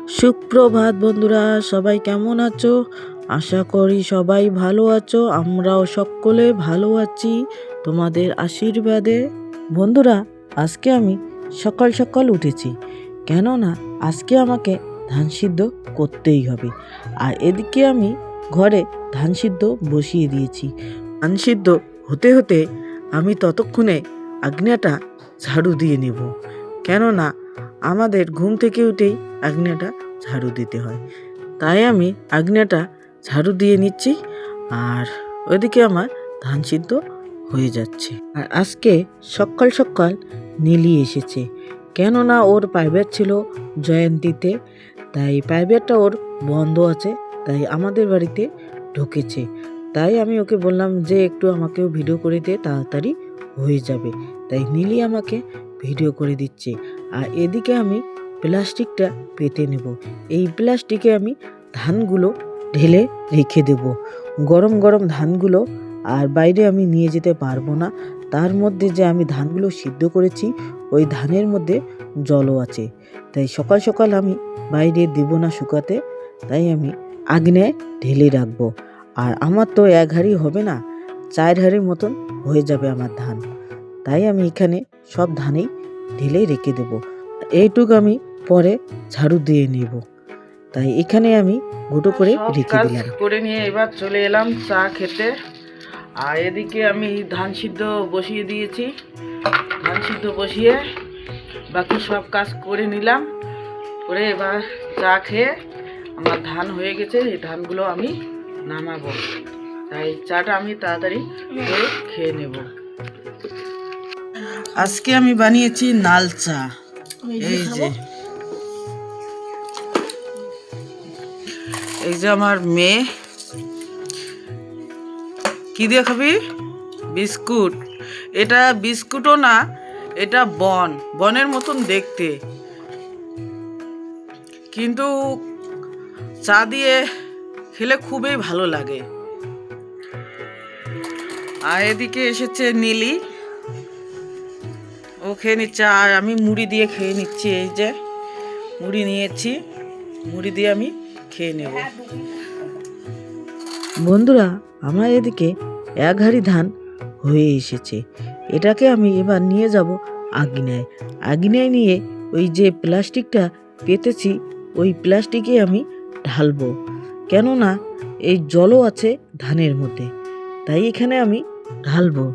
সুপ্রভাত বন্ধুরা, সবাই কেমন আছো? আশা করি সবাই ভালো আছো। আমরাও সকলে ভালো আছি তোমাদের আশীর্বাদে। বন্ধুরা, আজকে আমি সকাল সকাল উঠেছি, কেননা আজকে আমাকে ধান সিদ্ধ করতেই হবে। আর এদিকে আমি ঘরে ধান সিদ্ধ বসিয়ে দিয়েছি। ধান সিদ্ধ হতে হতে আমি ততক্ষণে আগ্নেয়টা ঝাড়ু দিয়ে নেব, কেননা আমাদের ঘুম থেকে উঠেই আগ্নেয়টা ঝাড়ু দিতে হয়। তাই আমি আগ্নেয়টা ঝাড়ু দিয়ে নিচ্ছি, আর ওইদিকে আমার ধান সিদ্ধ হয়ে যাচ্ছে। আর আজকে সকাল সকাল নীলি এসেছে, কেননা ওর প্রাইভেট ছিল জয়ন্তীতে, তাই প্রাইভেটটা ওর বন্ধ আছে, তাই আমাদের বাড়িতে ঢুকেছে। তাই আমি ওকে বললাম যে একটু আমাকেও ভিডিও করে দে, তাড়াতাড়ি হয়ে যাবে। তাই নীলি আমাকে ভিডিও করে দিচ্ছে। আর এদিকে আমি প্লাস্টিকটা পেতে নেব। এই প্লাস্টিকে আমি ধানগুলো ঢেলে রেখে দেব। গরম গরম ধানগুলো আর বাইরে আমি নিয়ে যেতে পারবো না। তার মধ্যে যে আমি ধানগুলো সিদ্ধ করেছি, ওই ধানের মধ্যে জলও আছে, তাই সকাল সকাল আমি বাইরে দেব না শুকাতে। তাই আমি আগ্নেয় ঢেলে রাখবো। আর আমার তো এক হাঁড়ি হবে না, 4 হাঁড়ির মতন হয়ে যাবে আমার ধান। তাই আমি এখানে সব ধানেই ঢেলে রেখে দেব। এইটুকু আমি পরে ঝাড়ু দিয়ে নেব, তাই এখানে আমি গুঁটো করে রেখে দিলাম। করে নিয়ে এবার চলে এলাম চা খেতে। আর এদিকে আমি ধান সিদ্ধ বসিয়ে দিয়েছি। ধান সিদ্ধ বসিয়ে বাকি সব কাজ করে নিলাম, করে এবার চা খেয়ে আমার ধান হয়ে গেছে, এই ধানগুলো আমি নামাবো। তাই চাটা আমি তাড়াতাড়ি করে খেয়ে নেব। আজকে আমি বানিয়েছি লাল চা। এই যে আমার মেয়ে, কি দিয়ে খাবি? বিস্কুট। এটা বিস্কুটও না, এটা বনের মতন দেখতে, কিন্তু চা দিয়ে খেলে খুবই ভালো লাগে। আর এদিকে এসেছে নীলি, ও খেয়ে নিচ্ছে, আর আমি মুড়ি দিয়ে খেয়ে নিচ্ছি। এই যে মুড়ি নিয়েছি, মুড়ি দিয়ে আমি খেয়ে নেব। বন্ধুরা, আমার এদিকে 1 হাঁড়ি ধান হয়ে এসেছে। এটাকে আমি এবার নিয়ে যাব আগ্নেয়। আগ্নেয় নিয়ে ওই যে প্লাস্টিকটা পেতেছি, ওই প্লাস্টিকে আমি ঢালবো, কেননা এই জলও আছে ধানের মধ্যে, তাই এখানে আমি ঢালবো।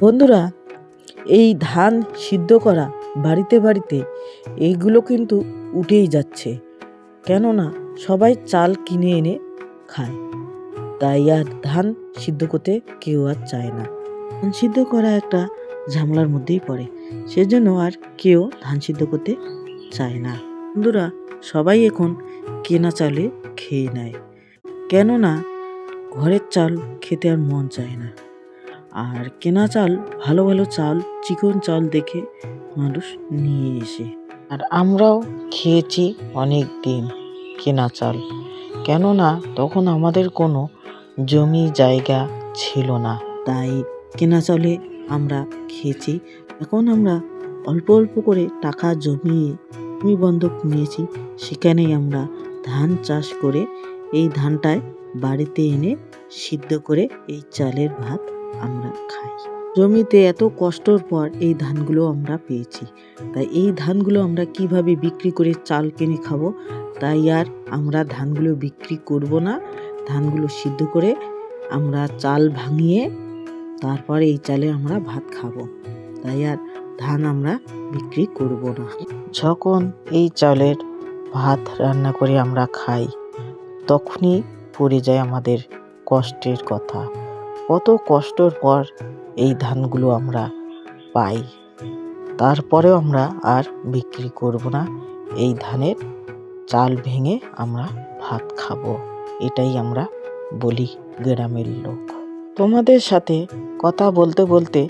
বন্ধুরা, এই ধান সিদ্ধ করা বাড়িতে বাড়িতে এইগুলো কিন্তু উঠেই যাচ্ছে, কেননা সবাই চাল কিনে এনে খায়, তাই আর ধান সিদ্ধ করতে কেউ আর চায় না। ধান সিদ্ধ করা একটা ঝামেলার মধ্যেই পড়ে, সেজন্য আর কেউ ধান সিদ্ধ করতে চায় না। বন্ধুরা, সবাই এখন কেনা চালে খেয়ে নেয়, কেননা ঘরের চাল খেতে আর মন চায় না। আর কেনা চাল, ভালো ভালো চাল, চিকন চাল দেখে মানুষ নিয়ে এসে, আর আমরাও খেয়েছি অনেক দিন কেনা চাল, কেননা তখন আমাদের কোনো জমি জায়গা ছিল না, তাই কেনা চালে আমরা খেয়েছি। এখন আমরা অল্প অল্প করে টাকা জমিয়ে জমি বন্ধক নিয়েছি, সেখানেই আমরা ধান চাষ করে এই ধানটায় বাড়িতে এনে সিদ্ধ করে এই চালের ভাত আমরা খাই। জমিতে এত কষ্টর পর এই ধানগুলো আমরা পেয়েছি, তাই এই ধানগুলো আমরা কিভাবে বিক্রি করে চাল কিনে খাবো, তাই আর আমরা ধানগুলো বিক্রি করব না। ধানগুলো সিদ্ধ করে আমরা চাল ভাঙিয়ে তারপরে এই চালে আমরা ভাত খাবো, তাই আর ধান আমরা বিক্রি করব না। যখন এই চালের ভাত রান্না করে আমরা খাই, তখনই পড়ে যায় আমাদের কষ্টের কথা। কত কষ্টর পর এই ধানগুলো আমরা পাই, তারপরেও আমরা আর বিক্রি করব না। এই ধানের চাল ভেঙে আমরা ভাত খাবো, এটাই আমরা বলি গ্রামের লোক। তোমাদের সাথে কথা বলতে বলতে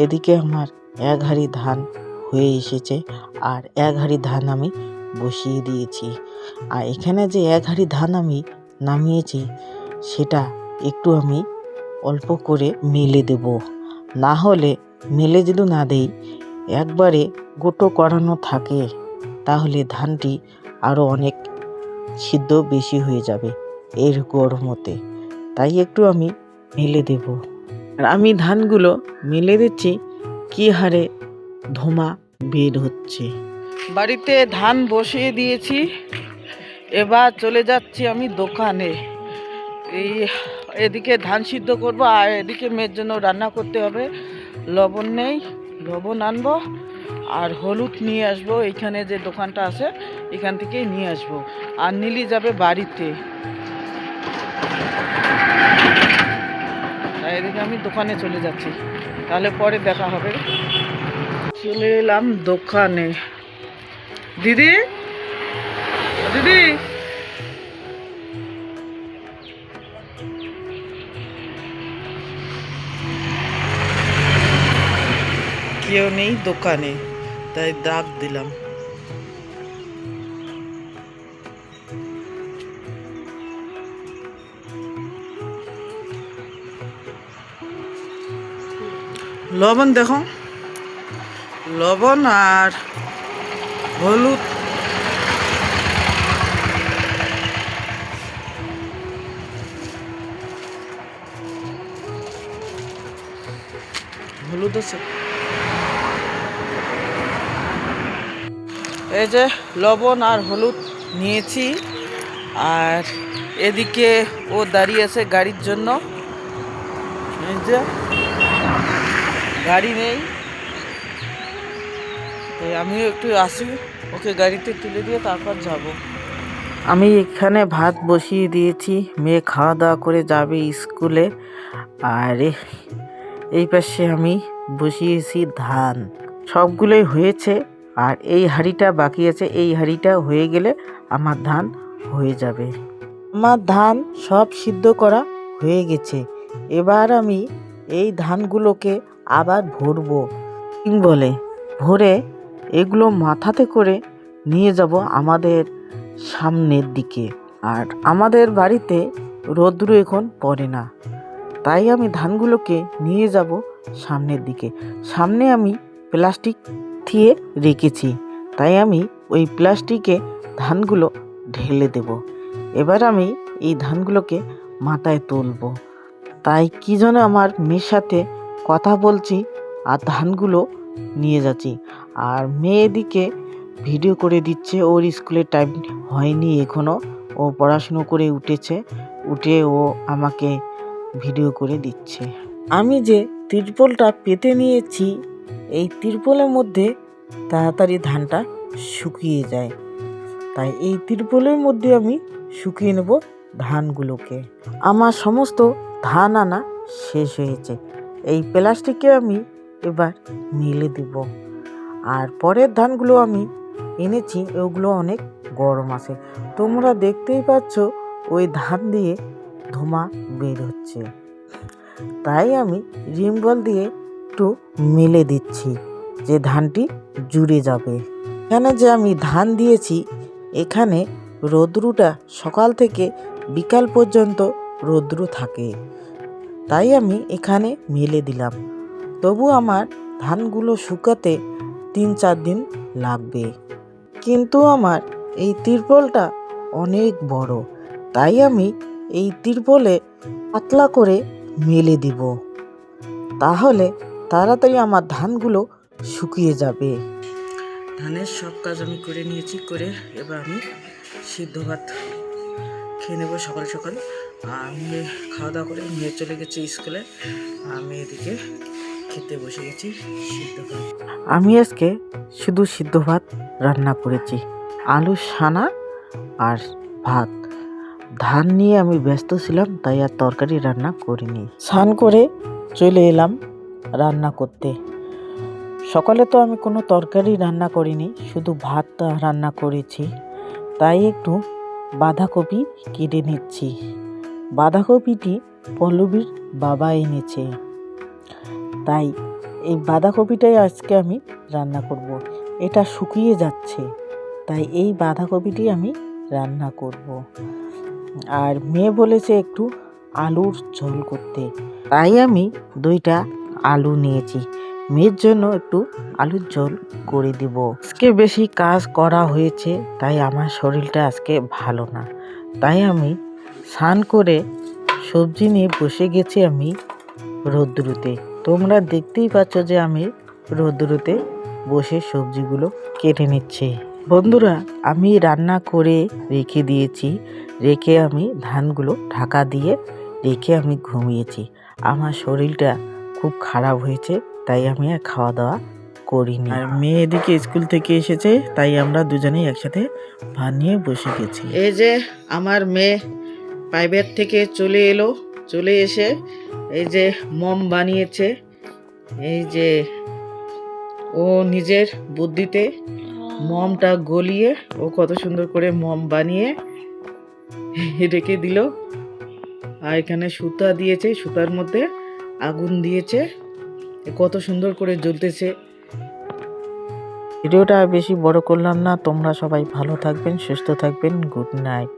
এদিকে আমার 1 হাঁড়ি ধান হয়ে এসেছে, আর 1 হাঁড়ি ধান আমি বসিয়ে দিয়েছি। আর এখানে যে 1 হাঁড়ি ধান আমি নামিয়েছি, সেটা একটু আমি অল্প করে মেলে দেব, না হলে মেলে যদি না দেই, একবারে গোটো করানো থাকে, তাহলে ধানটি আরও অনেক সিদ্ধ বেশি হয়ে যাবে এর গরমতে, তাই একটু আমি মেলে দেব। আর আমি ধানগুলো মেলে দিচ্ছি, কি হারে ধোঁয়া বের হচ্ছে। বাড়িতে ধান বসিয়ে দিয়েছি, এবার চলে যাচ্ছি আমি দোকানে। এই এদিকে ধান সিদ্ধ করব, আর এদিকে মেয়ের জন্য রান্না করতে হবে। লবণ নেই, লবণ আনবো, আর হলুদ নিয়ে আসবো। এইখানে যে দোকানটা আছে এখান থেকেই নিয়ে আসবো। আর নীলি যাবে বাড়িতে, তাই এদিকে আমি দোকানে চলে যাচ্ছি, তাহলে পরে দেখা হবে। চলে এলাম দোকানে। দিদি, দিদি, কেউ নেই দোকানে, তাই ডাক দিলাম। লবণ দেখো, লবণ আর হলুদ, হলুদ আছে, এই যে লবণ আর হলুদ নিয়েছি। আর এদিকে ও দাঁড়িয়ে আছে গাড়ির জন্য, এই যে গাড়ি নেই, আমিও একটু আসি, ওকে গাড়িতে তুলে দিয়ে তারপর যাব। আমি এখানে ভাত বসিয়ে দিয়েছি, মেয়ে খাওয়া দাওয়া করে যাবে স্কুলে। আর এই পাশে আমি বসিয়েছি ধান, সবগুলোই হয়েছে। আর এই হাঁড়িটা বাকি আছে, এই হাঁড়িটা হয়ে গেলে আমার ধান হয়ে যাবে। আমার ধান সব সিদ্ধ করা হয়ে গেছে। এবার আমি এই ধানগুলোকে আবার ভরবো, বলে ভরে এগুলো মাথাতে করে নিয়ে যাব আমাদের সামনের দিকে। আর আমাদের বাড়িতে রোদ্রু এখন পড়ে না, তাই আমি ধানগুলোকে নিয়ে যাব সামনের দিকে। সামনে আমি প্লাস্টিক দিয়ে রেখেছি, তাই আমি ওই প্লাস্টিকে ধানগুলো ঢেলে দেব। এবার আমি এই ধানগুলোকে মাথায় তুলব। তাই কি যেন আমার মেয়ের সাথে কথা বলছি আর ধানগুলো নিয়ে যাচ্ছি। আর মেয়ে এদিকে ভিডিও করে দিচ্ছে, ওর স্কুলের টাইম হয়নি এখনও, ও পড়াশুনো করে উঠেছে, উঠে ও আমাকে ভিডিও করে দিচ্ছে। আমি যে তিরপলটা পেতে নিয়েছি, এই তিরপলের মধ্যে তাড়াতাড়ি ধানটা শুকিয়ে যায়, তাই এই তিরপলের মধ্যে আমি শুকিয়ে নেব ধানগুলোকে। আমার সমস্ত ধান আনা শেষ হয়েছে, এই প্লাস্টিকে আমি এবার মেলে দেব। আর পরের ধানগুলো আমি এনেছি, ওগুলো অনেক গরম আছে, তোমরা দেখতেই পাচ্ছ ওই ধান দিয়ে ধোঁয়া বের হচ্ছে। তাই আমি রিমবল দিয়ে একটু মেলে দিচ্ছি যে ধানটি জুড়ে যাবে। এখানে যে আমি ধান দিয়েছি, এখানে রোদ্রুটা সকাল থেকে বিকাল পর্যন্ত রোদ্রু থাকে, তাই আমি এখানে মেলে দিলাম। তবু আমার ধানগুলো শুকাতে 3-4 দিন লাগবে। কিন্তু আমার এই তিরপলটা অনেক বড়, তাই আমি এই তিরপলে পাতলা করে মেলে দিব, তাহলে তাড়াতাড়ি আমার ধানগুলো শুকিয়ে যাবে। ধানের সব কাজ আমি করে নিয়েছি, করে এবার আমি সিদ্ধ ভাত খেয়ে নেবো সকাল সকাল। আমি খাওয়া দাওয়া করে মেয়ে চলে গেছে স্কুলে, আমি এদিকে খেতে বসে গেছি সিদ্ধ ভাত। আমি আজকে শুধু সিদ্ধ ভাত রান্না করেছি, আলু সানা আর ভাত। ধান নিয়ে আমি ব্যস্ত ছিলাম, তাই আর তরকারি রান্না করিনি। স্নান করে চলে এলাম রান্না করতে। সকালে তো আমি কোনো তরকারি রান্না করিনি, শুধু ভাত রান্না করেছি। তাই একটু বাঁধাকপি কেটে নিচ্ছি। বাঁধাকপিটি পল্লবীর বাবা এনেছে, তাই এই বাঁধাকপিটাই আজকে আমি রান্না করব। এটা শুকিয়ে যাচ্ছে, তাই এই বাঁধাকপিটি আমি রান্না করব। আর মেয়ে বলেছে একটু আলুর ঝোল করতে, তাই আমি 2টা আলু নিয়েছি। মেয়ের জন্য একটু আলুর ঝোল করে দিব। আজকে বেশি কাজ করা হয়েছে, তাই আমার শরীরটা আজকে ভালো না। তাই আমি স্নান করে সবজি নিয়ে বসে গেছি আমি রোদ্দুরুতে। তোমরা দেখতেই পাচ্ছ যে আমি রোদ্দুরুতে বসে সবজিগুলো কেটে নিচ্ছি। বন্ধুরা, আমি রান্না করে রেখে দিয়েছি, রেখে আমি ধানগুলো ঢাকা দিয়ে রেখে আমি ঘুমিয়েছি। আমার শরীরটা খুব খারাপ হয়েছে, তাই আমি আর খাওয়া দাওয়া করিনি। আর মেয়ে এদিকে স্কুল থেকে এসেছে, তাই আমরা দুজনেই একসাথে ভাত নিয়ে বসে গেছি। এই যে আমার মেয়ে প্রাইভেট থেকে চলে এলো, চলে এসে এই যে মম বানিয়েছে। এই যে ও নিজের বুদ্ধিতে মমটা গলিয়ে ও কত সুন্দর করে মম বানিয়ে রেখে দিল। আর এখানে সুতা দিয়েছে, সুতার মধ্যে আগুন দিয়েছে, কত সুন্দর করে জ্বলতেছে। ভিডিওটা বেশি বড় করলাম না, তোমরা সবাই ভালো থাকবেন, সুস্থ থাকবেন। Good night.